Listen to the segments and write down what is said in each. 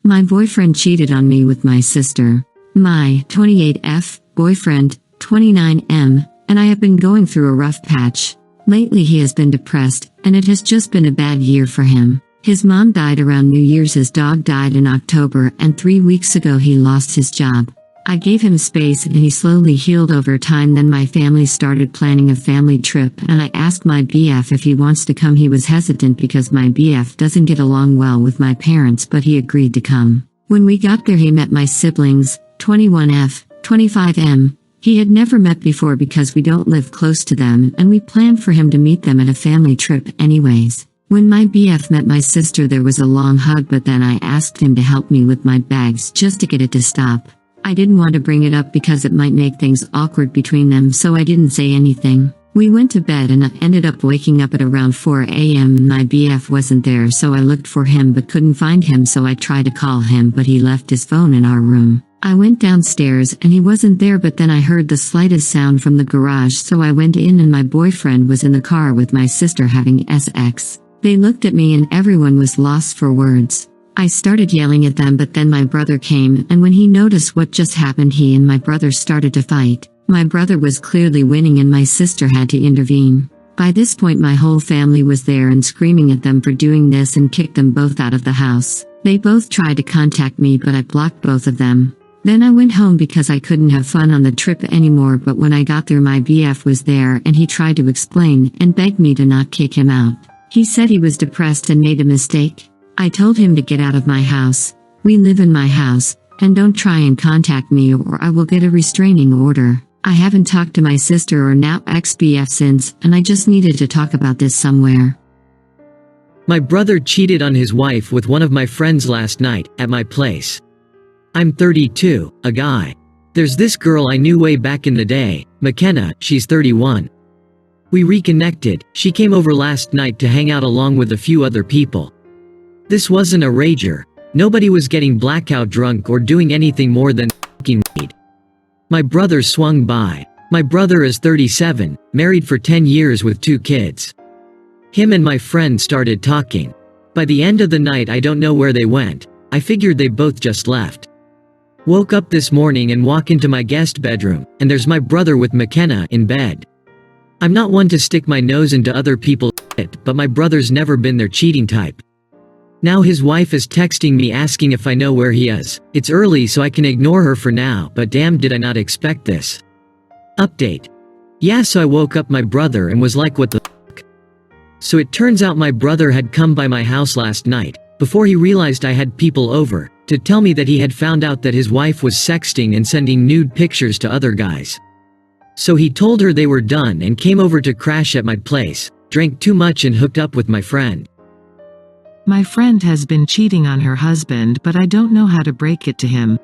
My boyfriend cheated on me with my sister. My 28F boyfriend, 29M, and I have been going through a rough patch. Lately he has been depressed, and it has just been a bad year for him. His mom died around New Year's, his dog died in October, and 3 weeks ago he lost his job. I gave him space and he slowly healed over time. Then my family started planning a family trip and I asked my BF if he wants to come. He was hesitant because my BF doesn't get along well with my parents, but he agreed to come. When we got there he met my siblings, 21F, 25M. He had never met before because we don't live close to them, and we planned for him to meet them at a family trip anyways. When my BF met my sister there was a long hug, but then I asked him to help me with my bags just to get it to stop. I didn't want to bring it up because it might make things awkward between them, so I didn't say anything. We went to bed and I ended up waking up at around 4 a.m. My BF wasn't there, so I looked for him but couldn't find him, so I tried to call him but he left his phone in our room. I went downstairs and he wasn't there, but then I heard the slightest sound from the garage, so I went in and my boyfriend was in the car with my sister having sex. They looked at me and everyone was lost for words. I started yelling at them, but then my brother came, and when he noticed what just happened he and my brother started to fight. My brother was clearly winning and my sister had to intervene. By this point my whole family was there and screaming at them for doing this and kicked them both out of the house. They both tried to contact me but I blocked both of them. Then I went home because I couldn't have fun on the trip anymore, but when I got there my BF was there and he tried to explain and begged me to not kick him out. He said he was depressed and made a mistake. I told him to get out of my house. We live in my house, and don't try and contact me or I will get a restraining order. I haven't talked to my sister or now ex-BF since, and I just needed to talk about this somewhere. My brother cheated on his wife with one of my friends last night, at my place. I'm 32, a guy. There's this girl I knew way back in the day, McKenna, she's 31. We reconnected, she came over last night to hang out along with a few other people. This wasn't a rager. Nobody was getting blackout drunk or doing anything more than f***ing weed. My brother swung by. My brother is 37, married for 10 years with 2 kids. Him and my friend started talking. By the end of the night I don't know where they went. I figured they both just left. Woke up this morning and walk into my guest bedroom, and there's my brother with McKenna in bed. I'm not one to stick my nose into other people's shit, but my brother's never been their cheating type. Now his wife is texting me asking if I know where he is. It's early so I can ignore her for now, but damn did I not expect this. Update. Yeah, so I woke up my brother and was like, what the f***? So it turns out my brother had come by my house last night, before he realized I had people over, to tell me that he had found out that his wife was sexting and sending nude pictures to other guys. So he told her they were done and came over to crash at my place, drank too much and hooked up with my friend. My friend has been cheating on her husband, but I don't know how to break it to him.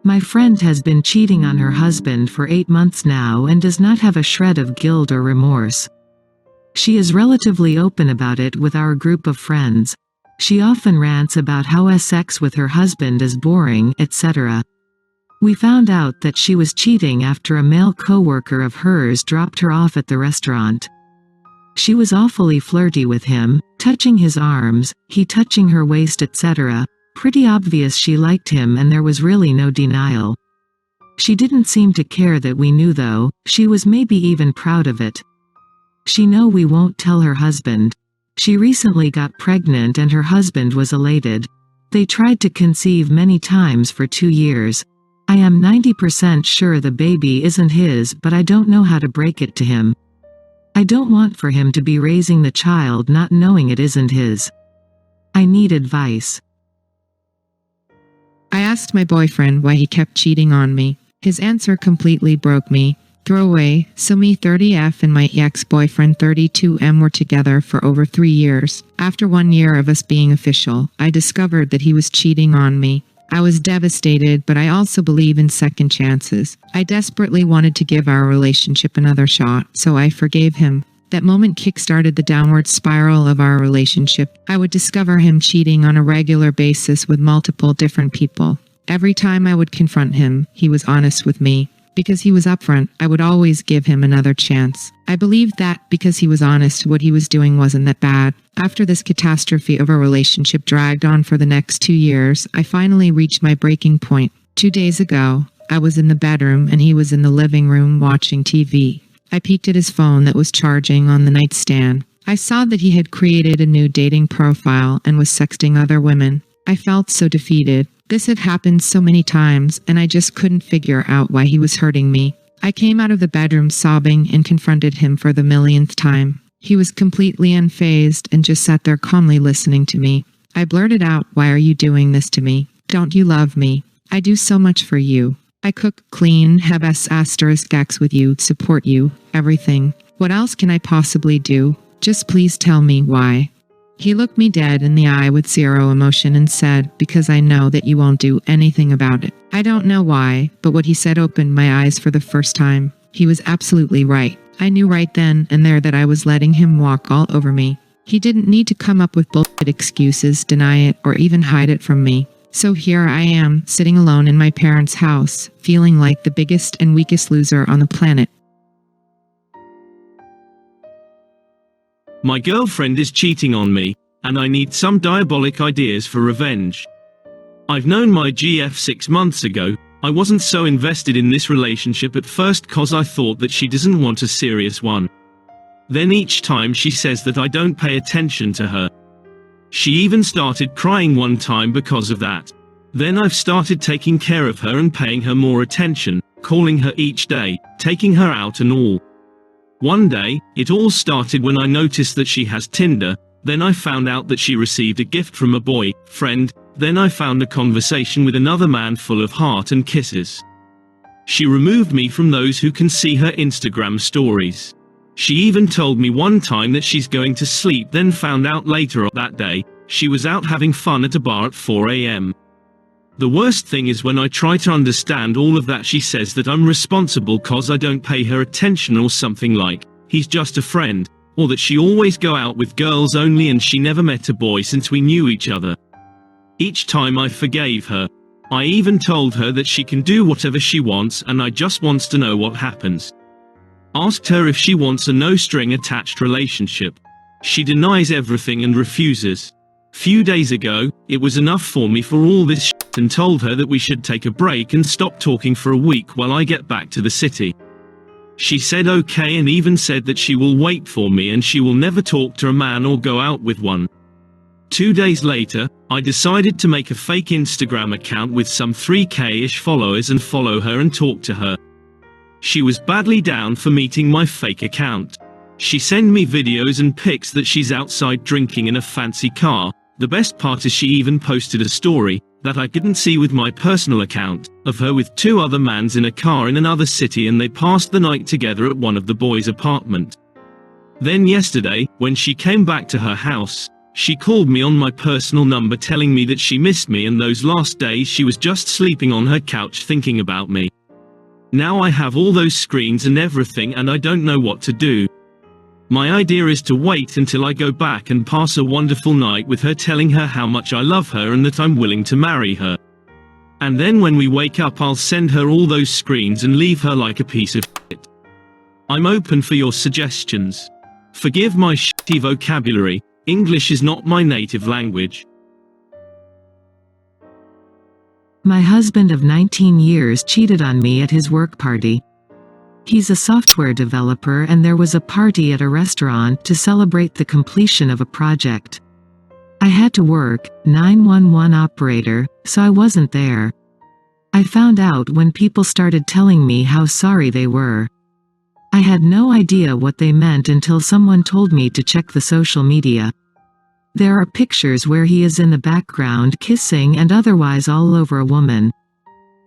My friend has been cheating on her husband for 8 months now and does not have a shred of guilt or remorse. She is relatively open about it with our group of friends. She often rants about how sex with her husband is boring, etc. We found out that she was cheating after a male coworker of hers dropped her off at the restaurant. She was awfully flirty with him, touching his arms, he touching her waist, etc. Pretty obvious she liked him and there was really no denial. She didn't seem to care that we knew though, she was maybe even proud of it. She know we won't tell her husband. She recently got pregnant and her husband was elated. They tried to conceive many times for 2 years. I am 90% sure the baby isn't his, but I don't know how to break it to him. I don't want for him to be raising the child not knowing it isn't his. I need advice. I asked my boyfriend why he kept cheating on me. His answer completely broke me. Throwaway, so me 30F and my ex-boyfriend 32M were together for over 3 years. After 1 year of us being official, I discovered that he was cheating on me. I was devastated, but I also believe in second chances. I desperately wanted to give our relationship another shot, so I forgave him. That moment kick-started the downward spiral of our relationship. I would discover him cheating on a regular basis with multiple different people. Every time I would confront him, he was honest with me. Because he was upfront, I would always give him another chance. I believed that because he was honest, what he was doing wasn't that bad. After this catastrophe of a relationship dragged on for the next 2 years, I finally reached my breaking point. 2 days ago, I was in the bedroom and he was in the living room watching TV. I peeked at his phone that was charging on the nightstand. I saw that he had created a new dating profile and was sexting other women. I felt so defeated. This had happened so many times, and I just couldn't figure out why he was hurting me. I came out of the bedroom sobbing and confronted him for the millionth time. He was completely unfazed and just sat there calmly listening to me. I blurted out, "Why are you doing this to me? Don't you love me? I do so much for you. I cook, clean, have *X with you, support you, everything. What else can I possibly do? Just please tell me why." He looked me dead in the eye with zero emotion and said, "Because I know that you won't do anything about it." I don't know why, but what he said opened my eyes for the first time. He was absolutely right. I knew right then and there that I was letting him walk all over me. He didn't need to come up with bullshit excuses, deny it, or even hide it from me. So here I am, sitting alone in my parents' house, feeling like the biggest and weakest loser on the planet. My girlfriend is cheating on me, and I need some diabolic ideas for revenge. I've known my GF 6 months ago. I wasn't so invested in this relationship at first cause I thought that she doesn't want a serious one. Then each time she says that I don't pay attention to her. She even started crying one time because of that. Then I've started taking care of her and paying her more attention, calling her each day, taking her out and all. One day, it all started when I noticed that she has Tinder. Then I found out that she received a gift from a boy friend. Then I found a conversation with another man full of heart and kisses. She removed me from those who can see her Instagram stories. She even told me one time that she's going to sleep, then found out later that day, she was out having fun at a bar at 4 a.m. The worst thing is when I try to understand all of that, she says that I'm responsible cause I don't pay her attention or something like, he's just a friend, or that she always go out with girls only and she never met a boy since we knew each other. Each time I forgave her. I even told her that she can do whatever she wants and I just wants to know what happens. Asked her if she wants a no-string attached relationship. She denies everything and refuses. Few days ago, it was enough for me for all this shit and told her that we should take a break and stop talking for a week while I get back to the city. She said okay and even said that she will wait for me and she will never talk to a man or go out with one. 2 days later, I decided to make a fake Instagram account with some 3K-ish followers and follow her and talk to her. She was badly down for meeting my fake account. She sent me videos and pics that she's outside drinking in a fancy car. The best part is she even posted a story, that I didn't see with my personal account, of her with 2 other mans in a car in another city and they passed the night together at one of the boys' apartment. Then yesterday, when she came back to her house, she called me on my personal number telling me that she missed me and those last days she was just sleeping on her couch thinking about me. Now I have all those screens and everything and I don't know what to do. My idea is to wait until I go back and pass a wonderful night with her, telling her how much I love her and that I'm willing to marry her. And then when we wake up I'll send her all those screens and leave her like a piece of shit. I'm open for your suggestions. Forgive my shitty vocabulary, English is not my native language. My husband of 19 years cheated on me at his work party. He's a software developer and there was a party at a restaurant to celebrate the completion of a project. I had to work, 911 operator, so I wasn't there. I found out when people started telling me how sorry they were. I had no idea what they meant until someone told me to check the social media. There are pictures where he is in the background kissing and otherwise all over a woman.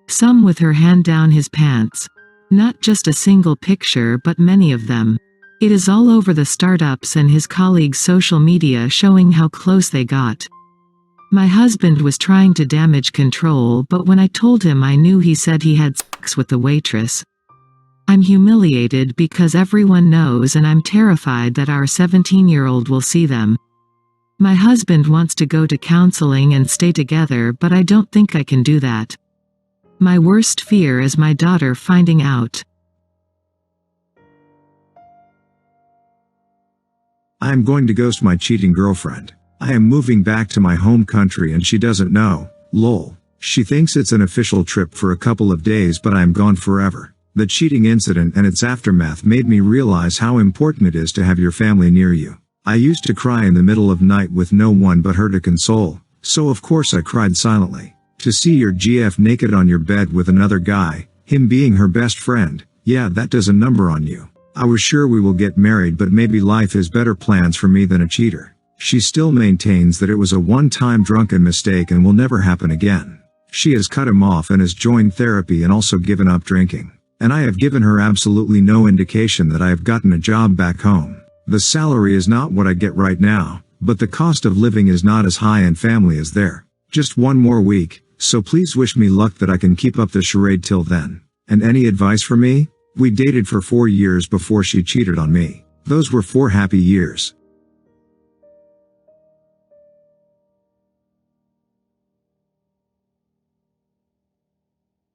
Some with her hand down his pants. Not just a single picture but many of them. It is all over the startups and his colleagues' social media showing how close they got. My husband was trying to damage control, but when I told him, I knew he said he had sex with the waitress. I'm humiliated because everyone knows and I'm terrified that our 17-year-old will see them. My husband wants to go to counseling and stay together, but I don't think I can do that. My worst fear is my daughter finding out. I am going to ghost my cheating girlfriend. I am moving back to my home country and she doesn't know, lol. She thinks it's an official trip for a couple of days but I am gone forever. The cheating incident and its aftermath made me realize how important it is to have your family near you. I used to cry in the middle of night with no one but her to console, so of course I cried silently. To see your GF naked on your bed with another guy, him being her best friend, yeah, that does a number on you. I was sure we will get married but maybe life has better plans for me than a cheater. She still maintains that it was a one-time drunken mistake and will never happen again. She has cut him off and has joined therapy and also given up drinking. And I have given her absolutely no indication that I have gotten a job back home. The salary is not what I get right now, but the cost of living is not as high and family is there. Just one more week, so please wish me luck that I can keep up the charade till then. And any advice for me? We dated for 4 years before she cheated on me. Those were 4 happy years.